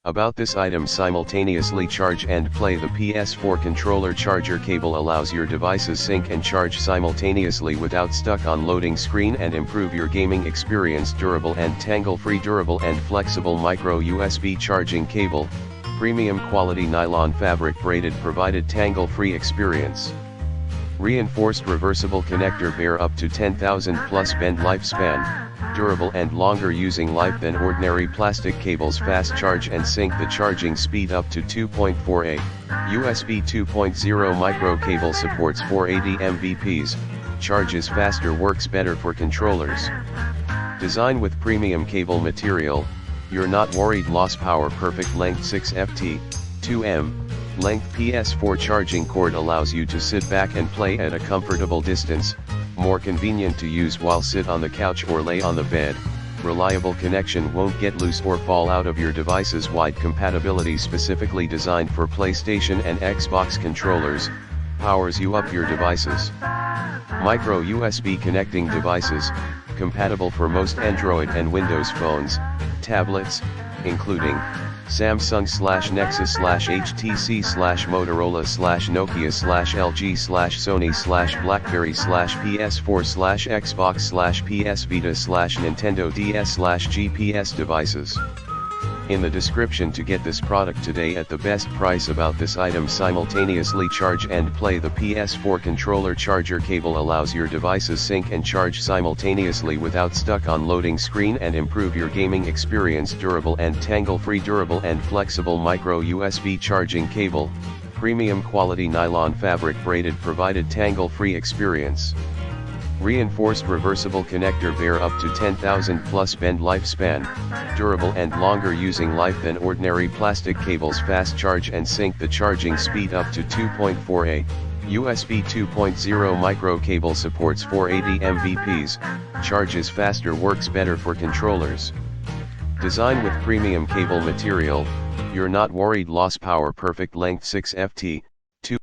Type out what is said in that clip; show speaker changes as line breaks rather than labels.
About this item: simultaneously charge and play. The PS4 controller charger cable allows your devices sync and charge simultaneously without stuck on loading screen and improve your gaming experience. Durable and tangle-free. Durable and flexible micro USB charging cable, premium quality nylon fabric braided, provided tangle-free experience. Reinforced reversible connector, bear up to 10,000 plus bend lifespan. Durable and longer using life than ordinary plastic cables. Fast charge and sync. The charging speed up to 2.48. USB 2.0 micro cable supports 480 Mbps, charges faster, works better for controllers. Design with premium cable material, you're not worried. Loss power, perfect length 6FT, 2M, length. PS4 charging cord allows you to sit back and play at a comfortable distance, more convenient to use while sit on the couch or lay on the bed. Reliable connection, won't get loose or fall out of your devices. Wide compatibility, specifically designed for PlayStation and Xbox controllers, powers you up your devices. Micro USB connecting devices, compatible for most Android and Windows phones, tablets, including Samsung/Nexus/HTC/Motorola/Nokia/LG/Sony/BlackBerry/PS4/Xbox/PS Vita/Nintendo DS/GPS devices. In the description to get this product today at the best price. About this item: simultaneously charge and play. The PS4 controller charger cable allows your devices sync and charge simultaneously without stuck on loading screen and improve your gaming experience. Durable and tangle-free. Durable and flexible micro USB charging cable, premium quality nylon fabric braided, provided tangle-free experience. Reinforced reversible connector, bear up to 10,000 plus bend lifespan. Durable and longer using life than ordinary plastic cables. Fast charge and sync. The charging speed up to 2.48. USB 2.0 micro cable supports 480 Mbps, charges faster, works better for controllers. Design with premium cable material, you're not worried. Loss power, perfect length 6FT,